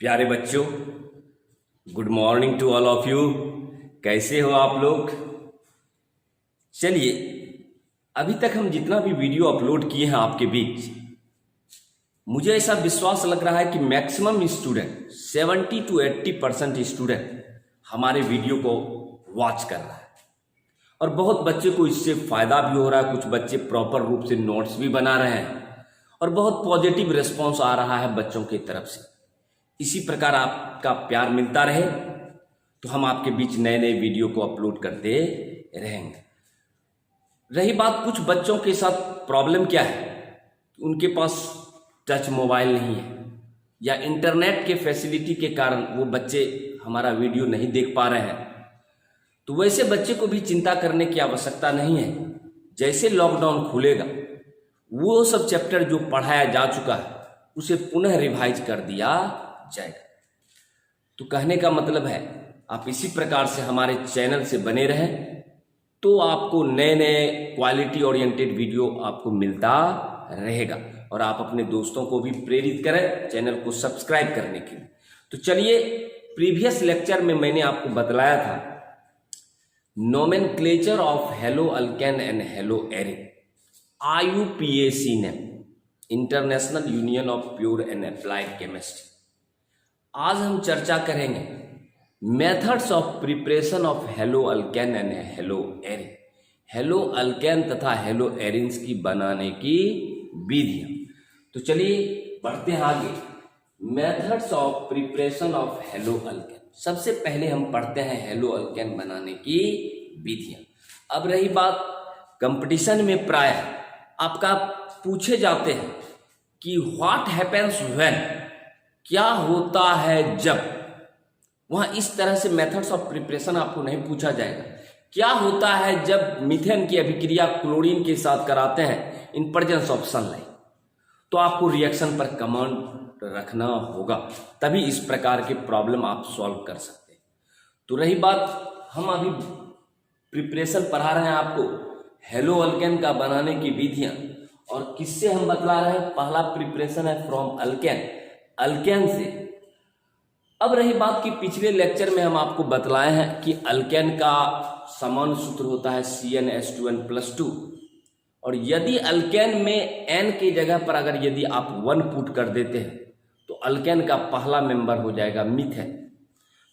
प्यारे बच्चों, good morning to all of you. कैसे हो आप लोग? चलिए, अभी तक हम जितना भी वीडियो अपलोड किए हैं आपके बीच, मुझे ऐसा विश्वास लग रहा है कि मैक्सिमम स्टूडेंट 70 to 80% स्टूडेंट हमारे वीडियो को वॉच कर रहा है और बहुत बच्चे को इससे फायदा भी हो रहा है। कुछ बच्चे प्रॉपर रूप से नोट्स भी बना रहे हैं और बहुत पॉजिटिव रिस्पॉन्स आ रहा है बच्चों की तरफ से। इसी प्रकार आपका प्यार मिलता रहे तो हम आपके बीच नए नए वीडियो को अपलोड करते रहेंगे। रही बात कुछ बच्चों के साथ प्रॉब्लम क्या है, उनके पास टच मोबाइल नहीं है या इंटरनेट के फैसिलिटी के कारण वो बच्चे हमारा वीडियो नहीं देख पा रहे हैं, तो वैसे बच्चे को भी चिंता करने की आवश्यकता नहीं है। जैसे लॉकडाउन खुलेगा वो सब चैप्टर जो पढ़ाया जा चुका है उसे पुनः रिवाइज कर दिया जाएगा। तो कहने का मतलब है आप इसी प्रकार से हमारे चैनल से बने रहें तो आपको नए नए क्वालिटी ओरिएंटेड वीडियो आपको मिलता रहेगा और आप अपने दोस्तों को भी प्रेरित करें चैनल को सब्सक्राइब करने के लिए। तो चलिए, प्रीवियस लेक्चर में मैंने आपको बतलाया था nomenclature of hello alkane and hello Erin, IUPAC ने, international union of pure and applied chemistry. आज हम चर्चा करेंगे methods of preparation of hello alkane and hello Erin, hello alkane तथा हेलो एरिन्स की बनाने की विधियां। तो चलिए बढ़ते हैं आगे। Methods of preparation of hello alkane, सबसे पहले हम पढ़ते हैं हेलो अल्केन बनाने की विधियां। अब रही बात कंपटीशन में, प्राय आपका पूछे जाते हैं कि व्हाट हैपेंस व्हेन, क्या होता है जब। वहां इस तरह से मेथड्स ऑफ प्रिपरेशन आपको नहीं पूछा जाएगा। क्या होता है जब मीथेन की अभिक्रिया क्लोरीन के साथ कराते हैं इन प्रेजेंस ऑफ सनलाइट, तो आपको रिएक्शन पर कमांड रखना होगा, तभी इस प्रकार के प्रॉब्लम आप सॉल्व कर सकते हैं। तो रही बात, हम अभी प्रिपरेशन पढ़ा रहे हैं आपको हेलो अल्केन का बनाने की विधियां, और किससे हम बतला रहे हैं? पहला प्रिपरेशन है फ्रॉम अल्केन, अल्केन से। अब रही बात कि पिछले लेक्चर में हम आपको बतलाए हैं कि अल्केन का समान सूत्र होता है CnH2n+2, और यदि अल्केन में n की जगह पर अगर यदि आप 1 पुट कर देते हैं तो अल्केन का पहला मेंबर हो जाएगा मीथेन।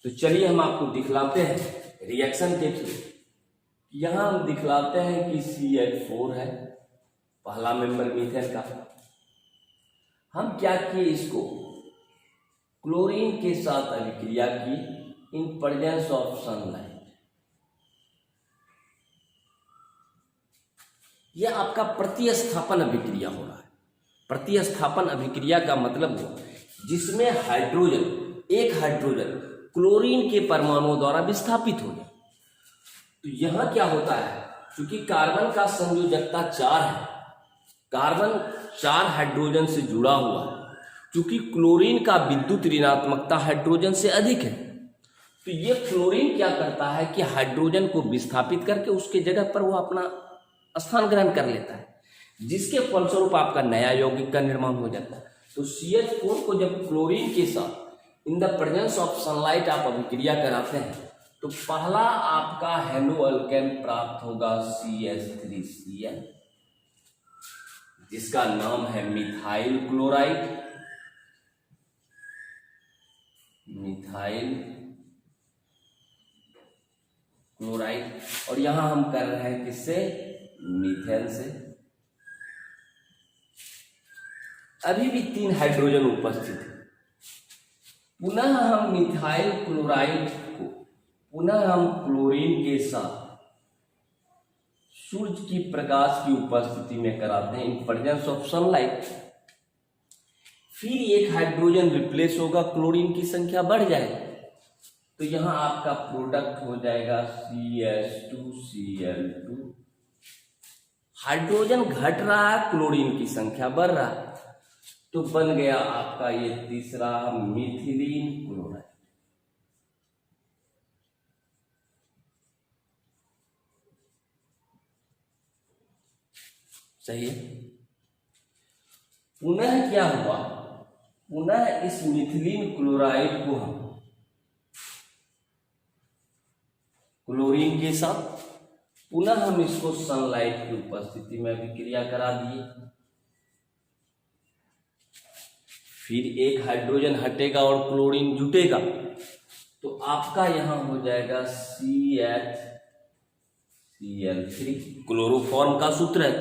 तो चलिए हम आपको दिखलाते हैं रिएक्शन के थ्रू। यहां हम दिखलाते हैं कि CH4 है पहला मेंबर मीथेन का। हम क्या किए, इसको क्लोरीन के साथ अभिक्रिया की इन प्रेजेंस ऑफ सनलाइट। यह आपका प्रतिस्थापन अभिक्रिया हो रहा है। प्रतिस्थापन अभिक्रिया का मतलब हुआ जिसमें हाइड्रोजन, एक हाइड्रोजन क्लोरीन के परमाणुओं द्वारा विस्थापित हो जाए। तो यहां क्या होता है, क्योंकि कार्बन का संयोजकता 4 है, कार्बन 4 हाइड्रोजन से जुड़ा हुआ है, क्योंकि क्लोरीन का विद्युत ऋणात्मकता हाइड्रोजन से अधिक है, तो ये क्लोरीन क्या करता है कि हाइड्रोजन को विस्थापित करके उसके जगह पर वो अपना स्थान ग्रहण कर लेता है, जिसके फलस्वरूप आपका नया यौगिक का निर्माण हो जाता है। तो CH4 को जब क्लोरीन के साथ in the presence of sunlight आप अभिक्रिया कराते हैं तो पहला आपका हेलो अल्केन प्राप्त होगा CH3Cl, जिसका नाम है मिथाइल क्लोराइड, मिथाइल क्लोराइड। और यहां हम कर रहे हैं किससे? मीथेन से। अभी भी 3 हाइड्रोजन उपस्थित है। पुनः हम मिथाइल क्लोराइड को पुनः हम क्लोरीन के साथ सूर्य की प्रकाश की उपस्थिति में कराते हैं इन प्रेजेंस ऑफ सनलाइट। फिर एक हाइड्रोजन रिप्लेस होगा, क्लोरीन की संख्या बढ़ जाएगी, तो यहां आपका प्रोडक्ट हो जाएगा CH2Cl2। हाइड्रोजन घट रहा है, क्लोरीन की संख्या बढ़ रहा है, तो बन गया आपका ये तीसरा मिथिलीन क्लोराइड। सही है। पुनः क्या हुआ, पुनः इस मिथिलीन क्लोराइड को हम क्लोरीन के साथ पुनः हम इसको सनलाइट की उपस्थिति में अभिक्रिया करा दिए। फिर एक हाइड्रोजन हटेगा और क्लोरीन जुटेगा, तो आपका यहां हो जाएगा CH3। क्लोरोफॉर्म का सूत्र है,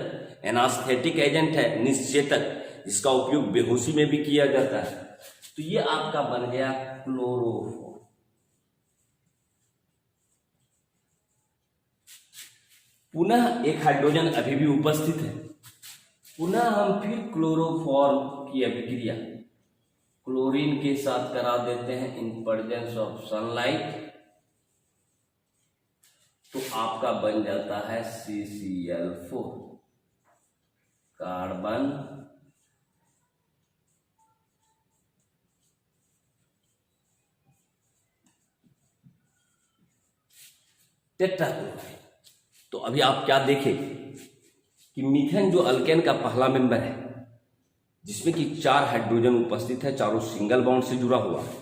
एनास्थेटिक एजेंट है, निश्चेतक, जिसका उपयोग बेहोशी में भी किया जाता है। तो ये आपका बन गया क्लोरोफॉर्म। पुनः एक हाइड्रोजन अभी भी उपस्थित है, पुनः हम फिर क्लोरोफॉर्म की अभिक्रिया क्लोरीन के साथ करा देते हैं इन प्रेजेंस ऑफ सनलाइट, तो आपका बन जाता है CCl4, कार्बन टेट्राक्लोराइड। तो अभी आप क्या देखें कि मीथेन जो अल्केन का पहला मेंबर है, जिसमें कि 4 हाइड्रोजन उपस्थित है, चारों सिंगल बॉन्ड से जुड़ा हुआ है।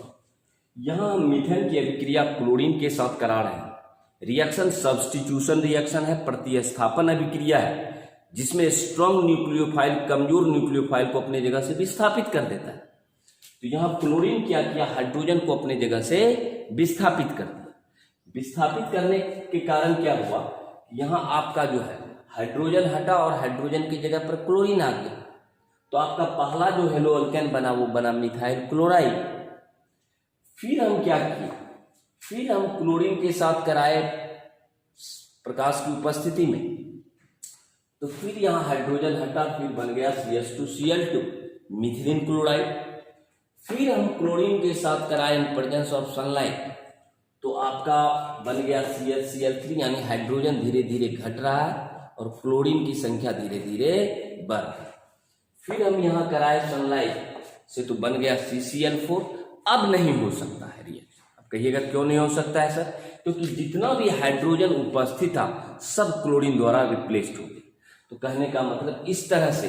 यहां हम मीथेन की अभिक्रिया क्लोरीन के साथ करा रहे हैं। रिएक्शन सब्स्टिट्यूशन रिएक्शन है, प्रतिस्थापन अभिक्रिया है, जिसमें स्ट्रॉन्ग न्यूक्लियोफाइल कमजोर न्यूक्लियोफाइल को अपने जगह से विस्थापित कर देता है। तो यहां क्लोरीन क्या किया, हाइड्रोजन को अपने जगह से विस्थापित कर दिया। विस्थापित करने के कारण क्या हुआ, यहां आपका जो है हाइड्रोजन हटा और हाइड्रोजन की जगह पर क्लोरीन आ गया। तो आपका पहला जो हेलो अल्केन बना वो बना मिथाइल क्लोराइड। फिर हम क्या किए, फिर हम क्लोरीन के साथ कराए प्रकाश की उपस्थिति में, तो फिर यहां हाइड्रोजन हटा, फिर बन गया CH2Cl2 मिथिलीन क्लोराइड। फिर हम क्लोरीन के साथ कराए इन प्रेजेंस ऑफ सनलाइट, तो आपका बन गया CH_Cl3, यानी हाइड्रोजन धीरे धीरे घट रहा है और क्लोरीन की संख्या धीरे धीरे बढ़ रही है। फिर हम यहां कराए सनलाइट से, तो बन गया CCl4। अब नहीं हो सकता है रिएक्शन। अब कहिएगा क्यों नहीं हो सकता है सर? क्योंकि जितना भी हाइड्रोजन उपस्थित था सब क्लोरीन द्वारा रिप्लेस्ड हो गया। तो कहने का मतलब इस तरह से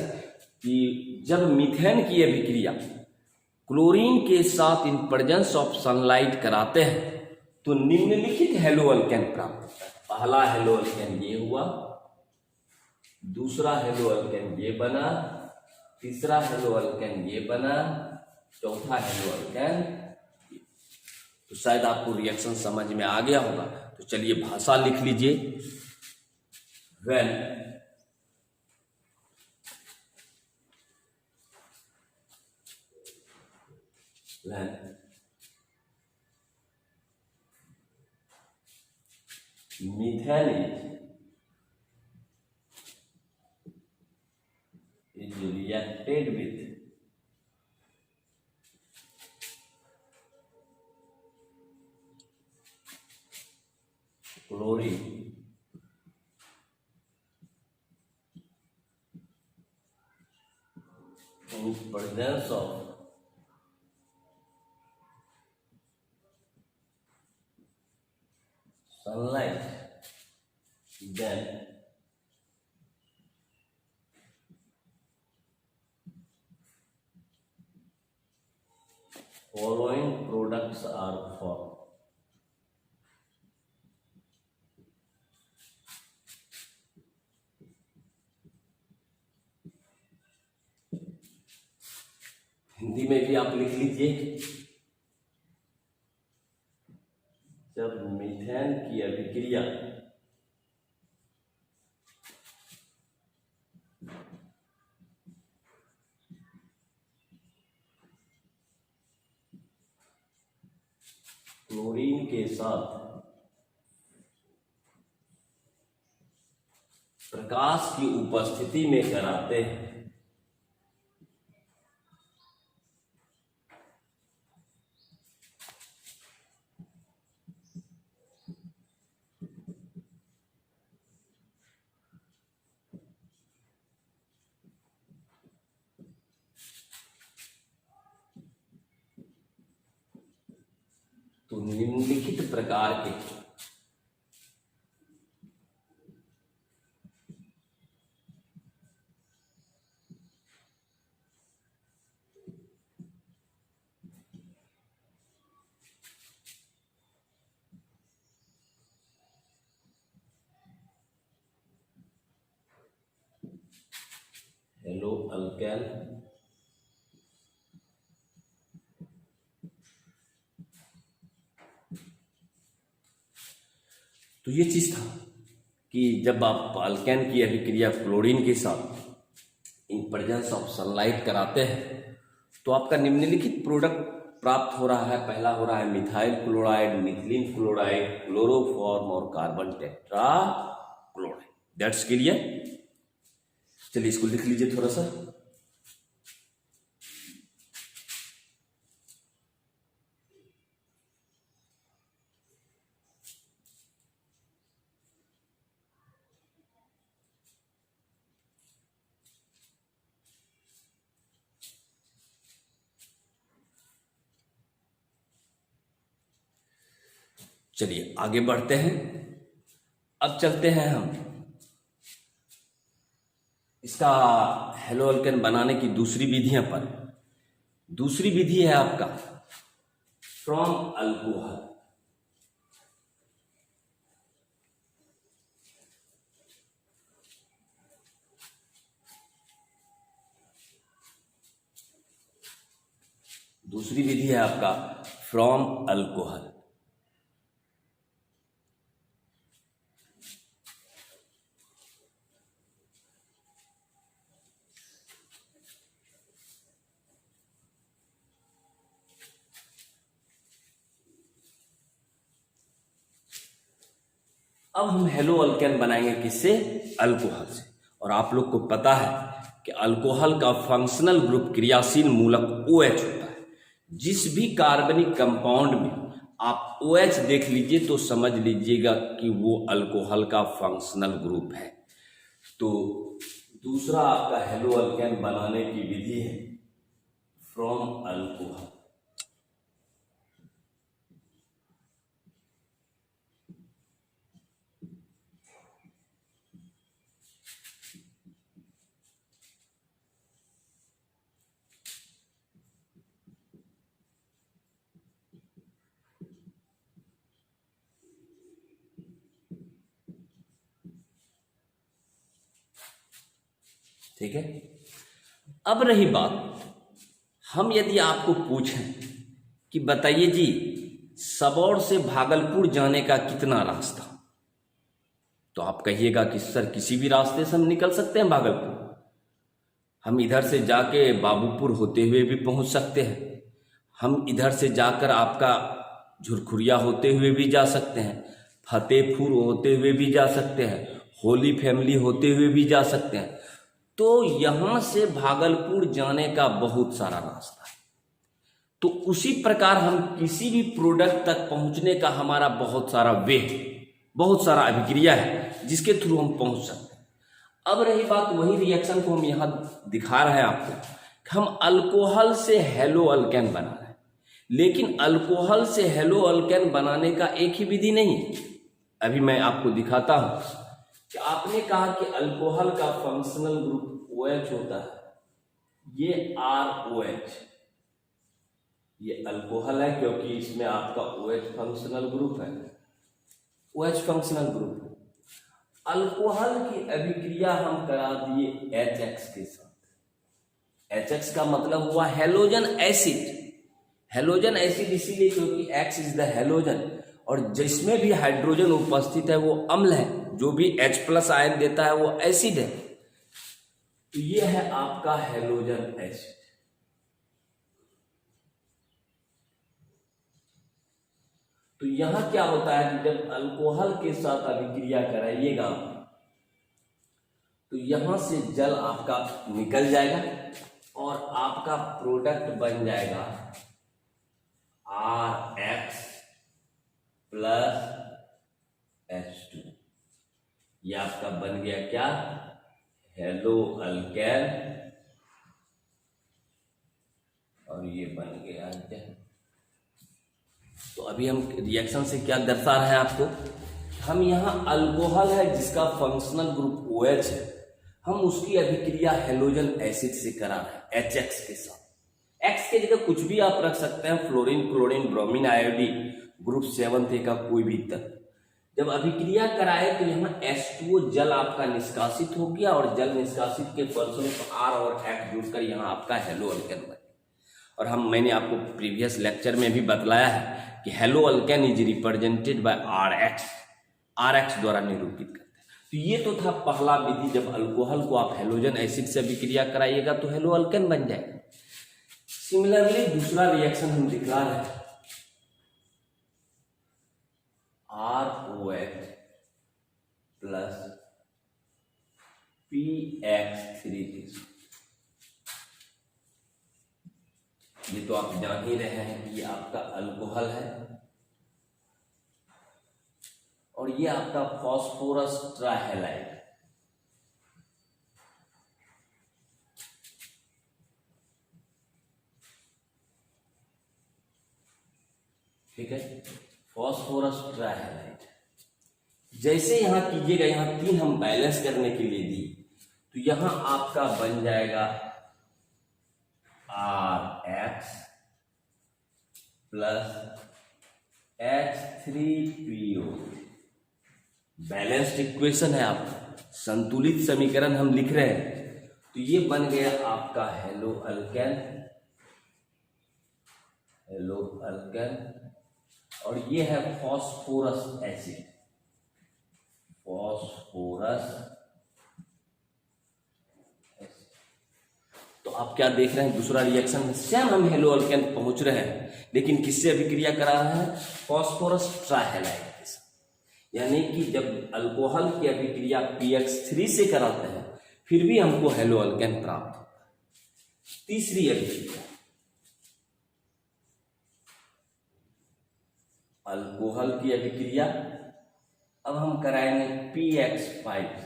कि जब मीथेन की अभिक्रिया क्लोरीन के साथ इन प्रेजेंस ऑफ सनलाइट कराते हैं तो निम्नलिखित हेलो अल्केन प्राप्त होता है। पहला हेलो अल्केन ये हुआ, दूसरा हेलो अल्केन ये बना, तीसरा हेलो अल्केन ये बना, चौथा हेलो अल्केन। तो शायद आपको रिएक्शन समझ में आ गया होगा। तो चलिए भाषा लिख लीजिए। When methane is reacted with chlorine in presence of sunlight, then following products are formed. Hindi में भी आप लिख लीजिए। जब मीथेन की अभिक्रिया क्लोरीन के साथ प्रकाश की उपस्थिति में कराते हैं तो निम्नलिखित प्रकार के हेलो अल्केन तो ये चीज था कि जब आप अल्केन की अभिक्रिया क्लोरीन के साथ इन प्रेजेंस ऑफ सनलाइट कराते हैं तो आपका निम्नलिखित प्रोडक्ट प्राप्त हो रहा है। पहला हो रहा है methyl chloride, methylene chloride, chloroform और carbon tetrachloride. That's clear. चलिए इसको लिख लीजिए थोड़ा सा। चलिए आगे बढ़ते हैं। अब चलते हैं हम इसका हेलो अल्केन बनाने की दूसरी विधियां पर। दूसरी विधि है आपका फ्रॉम अल्कोहल। दूसरी विधि है आपका फ्रॉम अल्कोहल। अब हम हेलो अल्केन बनाएंगे किससे? अल्कोहल से। और आप लोग को पता है कि अल्कोहल का फंक्शनल ग्रुप क्रियाशील मूलक OH होता है। जिस भी कार्बनिक कंपाउंड में आप OH देख लीजिए तो समझ लीजिएगा कि वो अल्कोहल का फंक्शनल ग्रुप है। तो दूसरा आपका हेलो अल्केन बनाने की विधि है फ्रॉम अल्कोहल। ठीक है। अब रही बात, हम यदि आपको पूछें कि बताइए जी सबौर से भागलपुर जाने का कितना रास्ता, तो आप कहिएगा कि सर किसी भी रास्ते से हम निकल सकते हैं भागलपुर। हम इधर से जाके बाबूपुर होते हुए भी पहुंच सकते हैं, हम इधर से जाकर आपका झुरखुरिया होते हुए भी जा सकते हैं, फतेहपुर होते हुए भी जा सकते हैं, होली फैमिली होते हुए भी जा सकते हैं। तो यहां से भागलपुर जाने का बहुत सारा रास्ता है। तो उसी प्रकार हम किसी भी प्रोडक्ट तक पहुंचने का हमारा बहुत सारा वे, बहुत सारा अभिक्रिया है जिसके थ्रू हम पहुंच सकते हैं। अब रही बात, वही रिएक्शन को हम यहां दिखा रहे हैं आपको। हम अल्कोहल से हेलो अल्केन बना रहे हैं, लेकिन अल्कोहल से हेलो अल्केन बनाने का एक ही विधि नहीं है। अभी मैं आपको दिखाता हूं कि आपने कहा कि अल्कोहल का फंक्शनल ग्रुप OH होता है। ये ROH, ये अल्कोहल है क्योंकि इसमें आपका OH फंक्शनल ग्रुप है। OH फंक्शनल ग्रुप है। अल्कोहल की अभिक्रिया हम करा दिए HX के साथ। HX का मतलब हुआ हेलोजन एसिड। हेलोजन एसिड इसीलिए क्योंकि X इज द हेलोजन, और जिसमें भी हाइड्रोजन उपस्थित है वो अम्ल है, जो भी H+ आयन देता है वो एसिड है। तो ये है आपका हेलोजन एसिड। तो यहां क्या होता है कि जब अल्कोहल के साथ अभिक्रिया कराइएगा तो यहां से जल आपका निकल जाएगा और आपका प्रोडक्ट बन जाएगा RX + H2। ये आपका बन गया क्या? Hello alkane. और ये बन गया क्या? तो अभी हम रिएक्शन से क्या दर्शा रहे हैं आपको, हम यहां अल्कोहल है जिसका फंक्शनल ग्रुप OH है, हम उसकी अभिक्रिया हेलोजन एसिड से करा रहे हैं HX के साथ। X के जगह कुछ भी आप रख सकते हैं, fluorine, chlorine, bromine, iodine, group 7 का कोई भी तत्व। जब अभिक्रिया कराए तो यहाँ H2O जल आपका निष्कासित हो गया और जल निष्कासित के फलस्वरूप R और X जुड़कर यहाँ आपका हेलो अल्केन बने। और मैंने आपको प्रीवियस लेक्चर में भी बतलाया है कि hello alkane is represented by RH द्वारा निरूपित करते हैं। तो ये तो था पहला विधि, जब अल्कोहल को आप हेलोजन एसिड से अभिक्रिया कराइएगा तो हेलो अल्केन बन जाएगा। सिमिलरली दूसरा रिएक्शन हम दिखला रहे हैं, ROH प्लस PX3। ये तो आप जान ही रहे हैं कि ये आपका अल्कोहल है और ये आपका फास्फोरस ट्राइहैलाइड। ठीक है, फास्फोरस ट्राइहैलाइड। जैसे यहां कीजिएगा, यहां 3 हम बैलेंस करने के लिए दी, तो यहां आपका बन जाएगा RH plus H3PO। Balanced equation है आपका, संतुलित समीकरण हम लिख रहे हैं। तो ये बन गया आपका हेलो अल्केन और ये है फास्फोरस एसिड, तो आप क्या देख रहे हैं, दूसरा रिएक्शन में सेम हम हेलो अल्केन पहुंच रहे हैं, लेकिन किससे अभिक्रिया करा रहे हैं, फास्फोरस ट्राइहैलाइड के साथ। यानी कि जब अल्कोहल की अभिक्रिया PX3 से कराते हैं फिर भी हमको हेलो अल्केन प्राप्त होता है। तीसरी अभिक्रिया, अल्कोहल की अभिक्रिया अब हम कराएंगे PX5,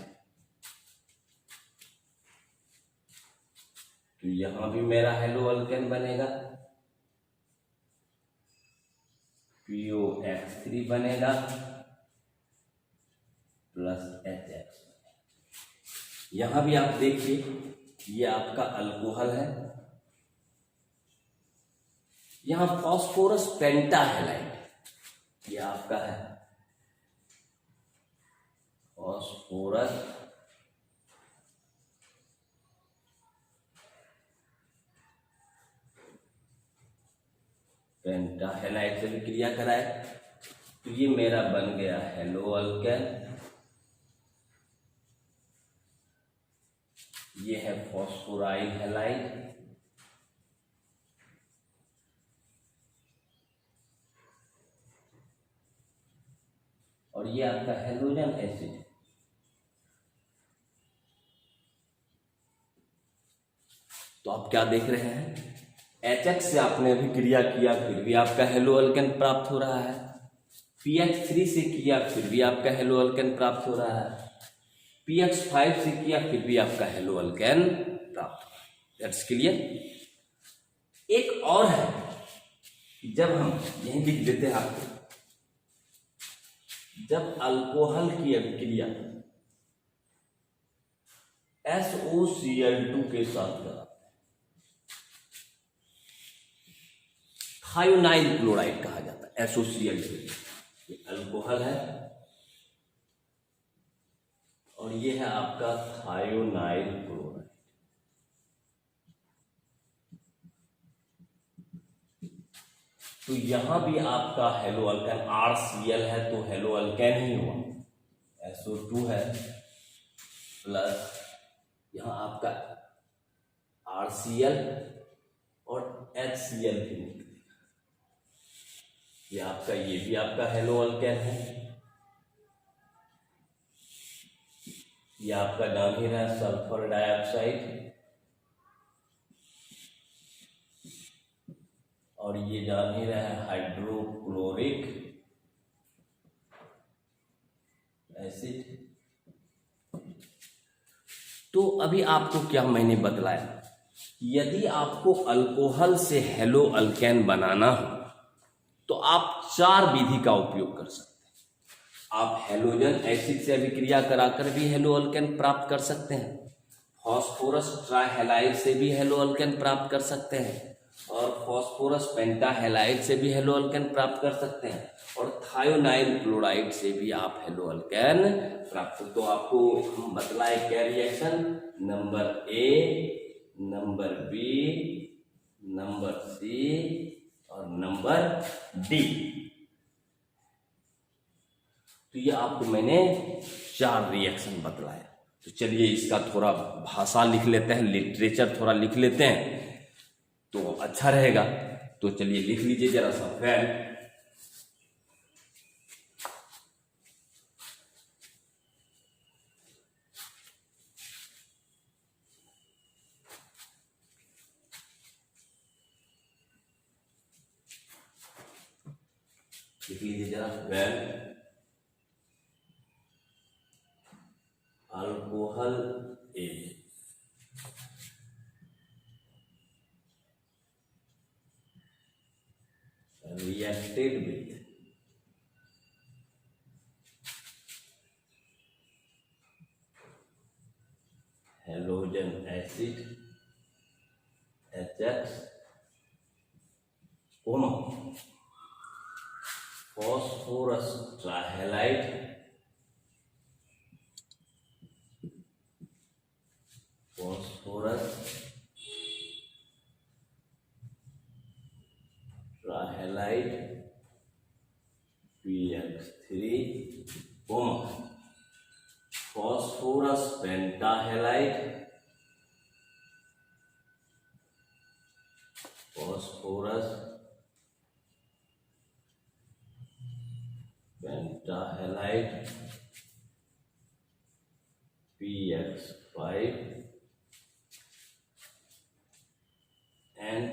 तो यहां भी मेरा हेलो अल्केन बनेगा, POX3 बनेगा प्लस HX। यहां भी आप देखिए ये आपका अल्कोहल है, यहां फास्फोरस पेंटाहैलाइड, ये आपका है फास्फोरस पेंटाहैलाइड से भी क्रिया कराए, तो ये मेरा बन गया हेलो अल्केन। ये है फॉस्फोराइल हैलाइड, और ये आपका हेलोजन एसिड। तो आप क्या देख रहे हैं, HX से आपने अभी क्रिया किया फिर भी आपका हेलो अल्केन प्राप्त हो रहा है, PX3 से किया फिर भी आपका हेलो अल्केन प्राप्त हो रहा है, PX5 से किया फिर भी आपका हेलो अल्केन प्राप्त हो रहा है। That's clear. एक और है, जब हम यही लिख देते हैं आपको, जब अल्कोहल की अभिक्रिया SOCl2 के साथ कराते हैं, थायोनाइल क्लोराइड कहा जाता है SOCl2। ये अल्कोहल है और ये है आपका थायोनाइल क्लोराइड। तो यहां भी आपका हेलो अल्केन RCl है तो हेलो अल्केन ही हुआ, SO2 है प्लस यहां आपका RCl और HCl भी निकलेगा। ये भी आपका हेलो अल्केन है, ये आपका जाहिर है सल्फर डाइऑक्साइड, और ये जाहिर है हाइड्रोक्लोरिक एसिड। तो अभी आपको क्या मैंने बतलाया, यदि आपको अल्कोहल से हेलो अल्केन बनाना हो तो आप 4 विधि का उपयोग कर सकते हैं। आप हेलोजन एसिड से अभिक्रिया कराकर भी हेलो अल्केन प्राप्त कर सकते हैं, फास्फोरस ट्राइहैलाइड से भी हेलो अल्केन प्राप्त कर सकते हैं, और फॉस्फोरस पेंटाहेलाइड से भी हेलो अल्केन प्राप्त कर सकते हैं, और थायोनाइल क्लोराइड से भी आप हेलो अल्केन प्राप्त। तो आपको हम बतलाए क्या reaction, number A, number B, number C और नंबर डी। तो ये आपको मैंने 4 रिएक्शन बतलाया। तो चलिए इसका थोड़ा भाषा लिख लेते हैं, लिटरेचर थोड़ा लिख लेते हैं तो अच्छा रहेगा। तो चलिए लिख लीजिए जरा सा फ्रेंड। लिख लीजिए जरा, well alcohol is reacted with halogen acid HX, phosphorus trihalide, phosphorus trihalide PX3, phosphorus pentahalide, phosphorus pentahalide PX5 and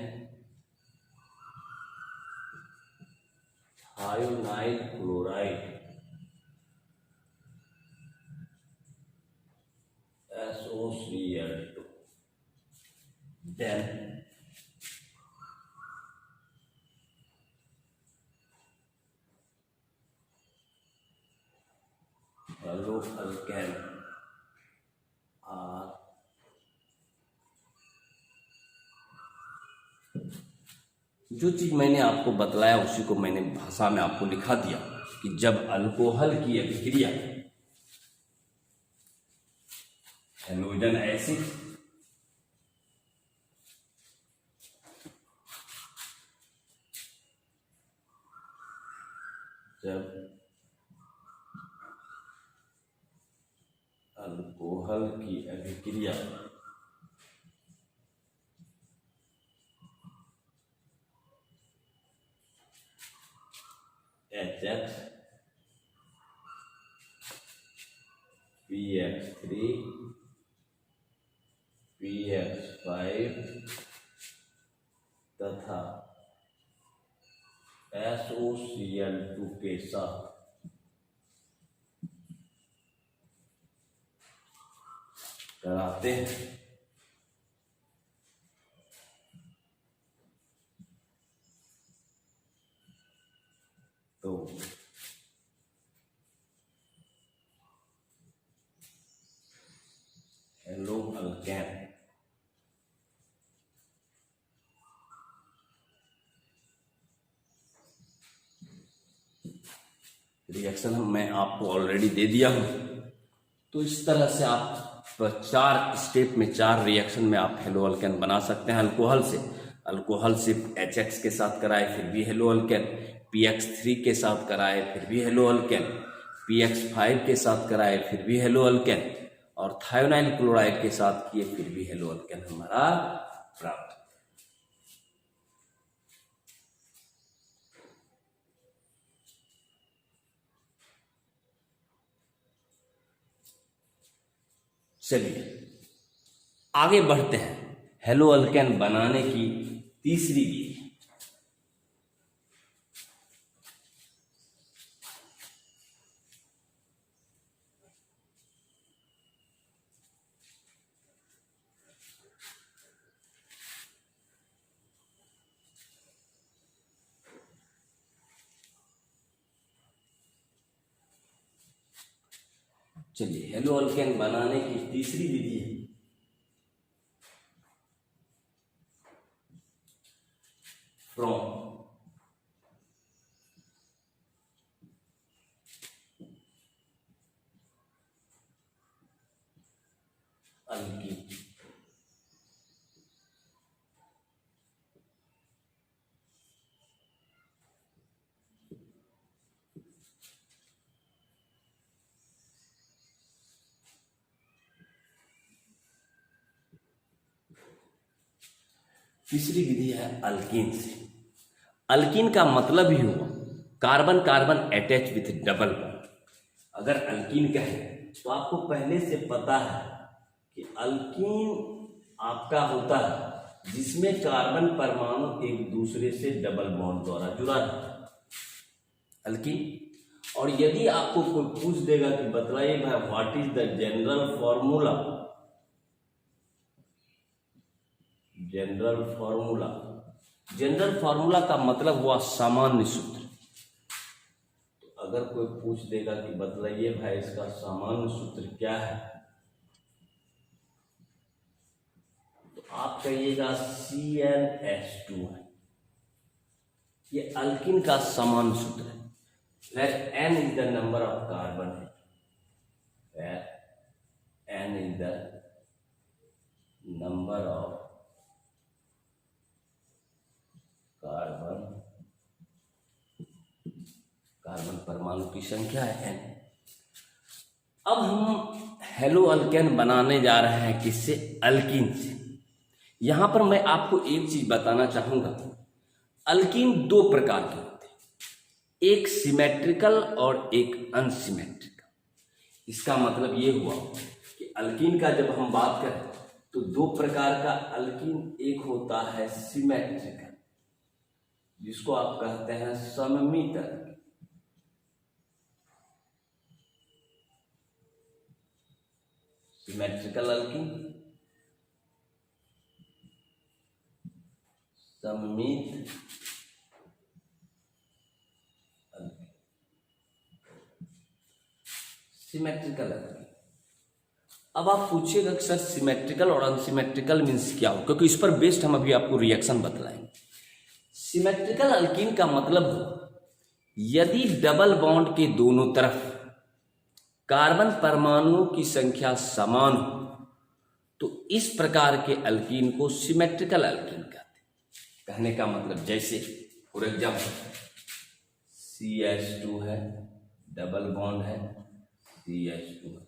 thionyl chloride SOCl2. Then haloalkane R जो चीज मैंने आपको बतलाया उसी को मैंने भाषा में आपको लिखा दिया कि जब अल्कोहल की अभिक्रिया हेलोजन एसिड जब अल्कोहल की अभिक्रिया HX PX3 PX5 तथा SOCl2 के साथ कराते हैं तो हेलो अल्केन रिएक्शन मैं आपको ऑलरेडी दे दिया हूं। तो इस तरह से आप 4 स्टेप में 4 रिएक्शन में आप हेलो अल्केन बना सकते हैं। अल्कोहल से HX के साथ कराए फिर भी हेलो अल्केन, PX3 के साथ कराए फिर भी हेलो अल्केन, PX5 के साथ कराए फिर भी हेलो अल्केन, और थायोनाइल क्लोराइड के साथ किए फिर भी हेलो अल्केन हमारा प्राप्त। चलिए आगे बढ़ते हैं हेलो अल्केन बनाने की तीसरी विधि। चलिए हेलो अल्केन बनाने की तीसरी विधि है फ्रॉम अल्कीन। तीसरी विधि है अल्कीन से। अल्कीन का मतलब ही हुआ carbon carbon attach with double bond. अगर अल्कीन कहें तो आपको पहले से पता है कि अल्कीन आपका होता है जिसमें कार्बन परमाणु एक दूसरे से डबल बॉन्ड द्वारा जुड़ा है, अल्कीन। और यदि आपको कोई पूछ देगा कि बताइए भाई what is the general formula, general formula का मतलब हुआ सामान्य सूत्र। तो अगर कोई पूछ देगा कि बतलाइए भाई इसका सामान्य सूत्र क्या है, तो आप कहिएगा CnH2 है। ये अल्कीन का सामान्य सूत्र है। where n is the number of carbon, where n is the number of carbon परमाणु की संख्या है n। अब हम हेलो अल्केन बनाने जा रहे हैं किससे? अल्कीन से। यहां पर मैं आपको एक चीज बताना चाहूंगा, अल्कीन दो प्रकार के होते हैं, एक सिमेट्रिकल और एक अनसिमेट्रिकल। इसका मतलब ये हुआ कि अल्कीन का जब हम बात करें तो दो प्रकार का अल्कीन, एक होता है सिमेट्रिकल जिसको आप कहते हैं सममित अल्कीन, सिमेट्रिकल अल्कीन, सममित अल्कीन, सिमेट्रिकल अल्कीन। अब आप पूछिएगा कि सर सिमेट्रिकल और अनसिमेट्रिकल मीन्स क्या हो, क्योंकि इस पर बेस्ड हम अभी आपको रिएक्शन बतलाएंगे। सिमेट्रिकल अल्कीन का मतलब यदि डबल बॉन्ड के दोनों तरफ कार्बन परमाणुओं की संख्या समान हो तो इस प्रकार के अल्कीन को सिमेट्रिकल अल्कीन कहते हैं। कहने का मतलब जैसे फॉर एग्जाम्पल CH2 है, डबल बॉन्ड है, CH2 है,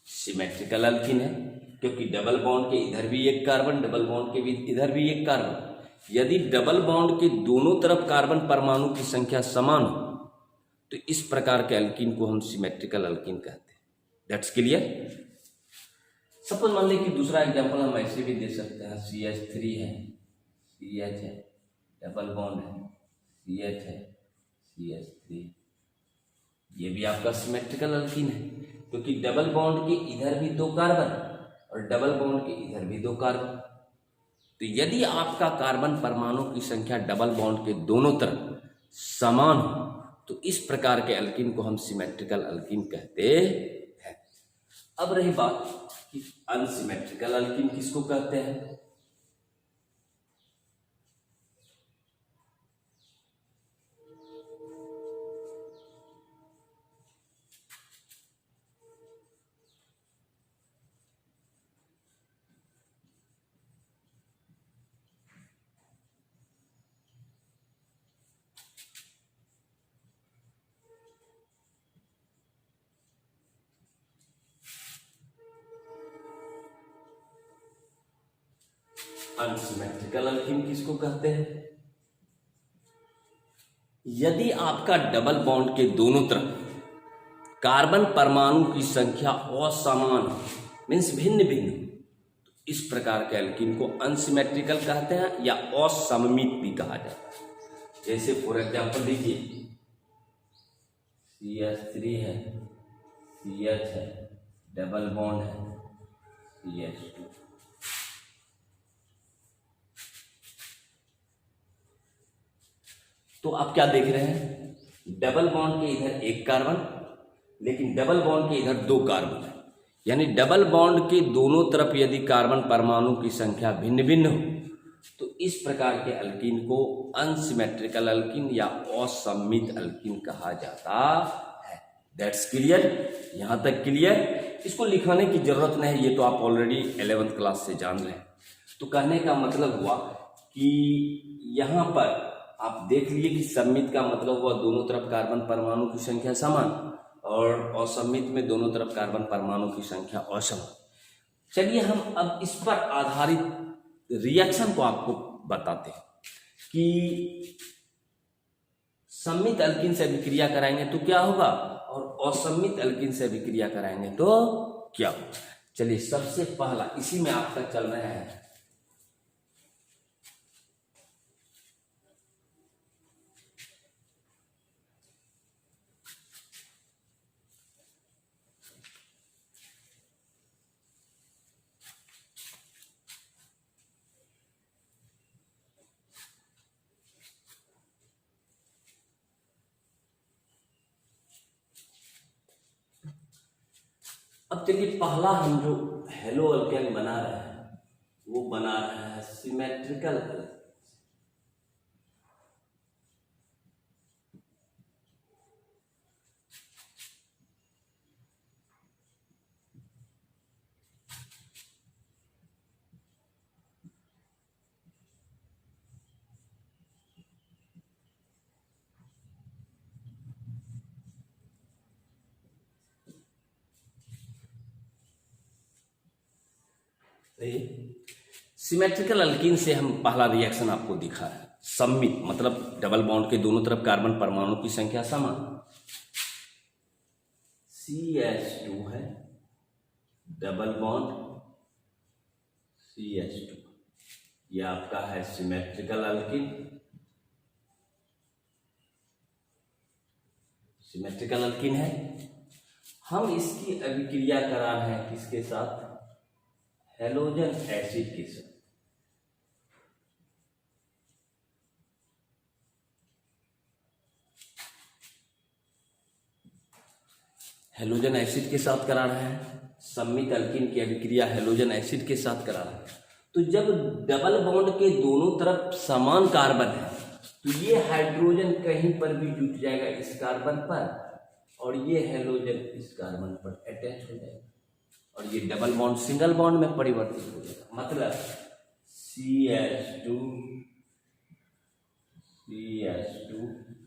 सिमेट्रिकल अल्कीन है क्योंकि डबल बॉन्ड के इधर भी एक कार्बन, डबल बॉन्ड के इधर भी एक कार्बन। यदि डबल बॉन्ड के दोनों तरफ कार्बन परमाणु की संख्या समान हो तो इस प्रकार के अल्कीन को हम सिमेट्रिकल अल्कीन कहते हैं। That's clear. सपोज मान लीजिए कि दूसरा एग्जांपल हम ऐसे भी दे सकते हैं, CH3 है, CH है, डबल बॉन्ड है, CH है, CH3, ये भी आपका सिमेट्रिकल अल्कीन है क्योंकि डबल बॉन्ड के इधर भी दो कार्बन और डबल बॉन्ड के इधर भी दो कार्बन। तो यदि आपका कार्बन परमाणु की संख्या डबल बॉन्ड के दोनों तरफ समान हो तो इस प्रकार के अल्कीन को हम सिमेट्रिकल अल्कीन कहते हैं। अब रही बात कि अनसिमेट्रिकल अल्कीन किसको कहते हैं। अनसिमेट्रिकल अल्कीन किसको कहते हैं? यदि आपका डबल बॉन्ड के दोनों तरफ कार्बन परमाणु की संख्या असमान मीन्स भिन्न भिन्न, तो इस प्रकार के अल्कीन को अनसिमेट्रिकल कहते हैं या असममित भी कहा जाता है। जैसे फॉर एग्जांपल लीजिए CH3 है, CH है, डबल बॉन्ड है, CH2। तो आप क्या देख रहे हैं, डबल बॉन्ड के इधर एक कार्बन लेकिन डबल बॉन्ड के इधर दो कार्बन है, यानी डबल बॉन्ड के दोनों तरफ यदि कार्बन परमाणु की संख्या भिन्न भिन्न हो तो इस प्रकार के अल्कीन को अनसिमेट्रिकल अल्कीन या असममित अल्कीन कहा जाता है। दैट्स क्लियर, यहां तक क्लियर। इसको लिखाने की जरूरत नहीं, ये तो आप ऑलरेडी 11th क्लास से जान रहे हैं। तो कहने का मतलब हुआ कि यहां पर आप देख लिए कि सम्मित का मतलब हुआ दोनों तरफ कार्बन परमाणु की संख्या समान, और असम्मित में दोनों तरफ कार्बन परमाणु की संख्या असमान। चलिए हम अब इस पर आधारित रिएक्शन को आपको बताते हैं कि सम्मित अल्कीन से अभिक्रिया कराएंगे तो क्या होगा, और असम्मित अल्कीन से अभिक्रिया कराएंगे तो क्या होगा। चलिए सबसे पहला इसी में आपका चल रहा है अब चलिए पहला हम जो हेलो अल्केन बना रहे हैं वो बना रहा है सिमेट्रिकल अल्केन। सिमेट्रिकल अल्कीन से हम पहला रिएक्शन आपको दिखा है। सम्मित मतलब डबल बॉन्ड के दोनों तरफ कार्बन परमाणु की संख्या समान, CH2 है, डबल बॉन्ड CH2, ये आपका है सिमेट्रिकल अल्कीन। सिमेट्रिकल अल्कीन है। हम इसकी अभिक्रिया करा रहे हैं किसके साथ, हेलोजन एसिड के साथ। हेलोजन एसिड के साथ करा रहे हैं, सम्मित अल्कीन की अभिक्रिया हेलोजन एसिड के साथ करा रहे हैं। तो जब डबल बॉन्ड के दोनों तरफ समान कार्बन है तो ये हाइड्रोजन कहीं पर भी जुट जाएगा इस कार्बन पर, और ये हेलोजन इस कार्बन पर अटैच हो जाएगा, और ये डबल बॉन्ड सिंगल बॉन्ड में परिवर्तित हो जाएगा। मतलब CH2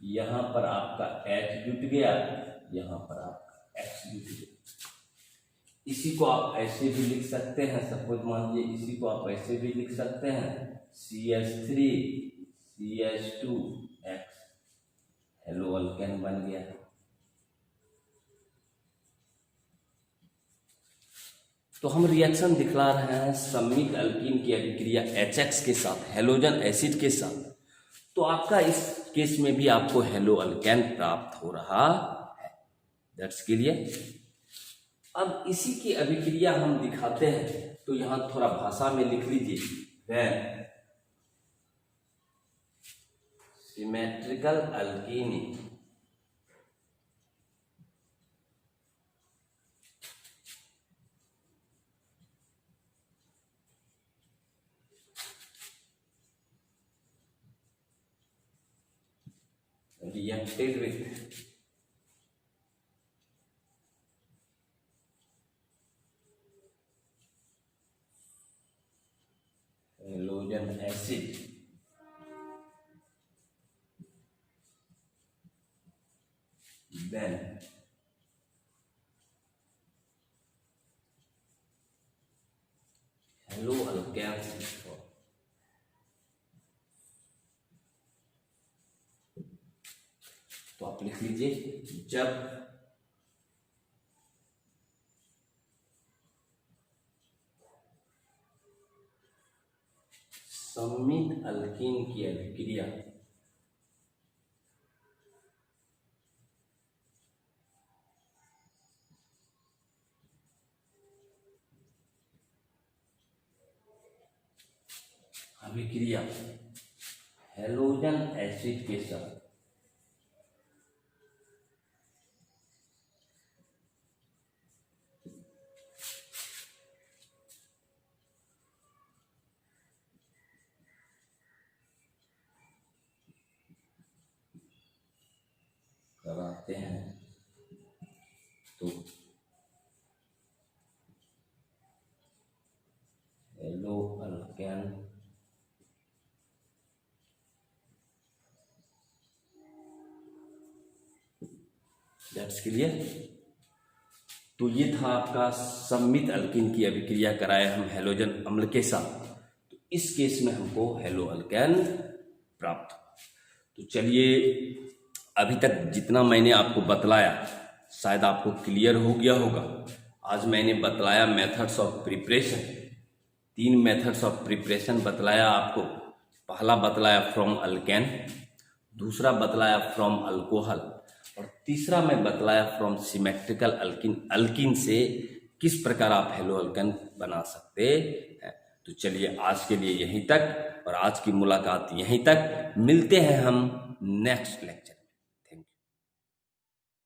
यहां पर आपका H जुट गया, यहां पर आपका X जुट गया। इसी को आप ऐसे भी लिख सकते हैं, सपोज मान लीजिए इसी को आप ऐसे भी लिख सकते हैं CH3 CH2X, हेलो अल्केन बन गया। तो हम रिएक्शन दिखला रहे हैं सम्मित अल्कीन की अभिक्रिया HX के साथ हेलोजन एसिड के साथ। तो आपका इस केस में भी आपको हेलो अल्केन प्राप्त हो रहा है। That's clear. अब इसी की अभिक्रिया हम दिखाते हैं, तो यहां थोड़ा भाषा में लिख लीजिए। When symmetrical alkene reacted with halogen acid then halo alkanes is formed। तो आप लिख लीजिए, जब सम्मित अल्कीन की अभिक्रिया हेलोजन एसिड के साथ कराते हैं तो हेलो अल्केन दैट्स क्लियर। तो ये था आपका सममित अल्कीन की अभिक्रिया कराए हम हैलोजन अम्ल के साथ। तो इस केस में हमको हेलो अल्केन प्राप्त। तो चलिए, अभी तक जितना मैंने आपको बतलाया शायद आपको क्लियर हो गया होगा। आज मैंने बतलाया methods of preparation, 3 methods of preparation बतलाया आपको। पहला बतलाया फ्रॉम अल्केन, दूसरा बतलाया फ्रॉम अल्कोहल, और तीसरा मैं बतलाया फ्रॉम सिमेट्रिकल अल्किन। अल्किन से किस प्रकार आप हेलो अल्केन बना सकते हैं। तो चलिए, आज के लिए यहीं तक, और आज की मुलाकात यहीं तक। मिलते हैं हम नेक्स्ट लेक्चर।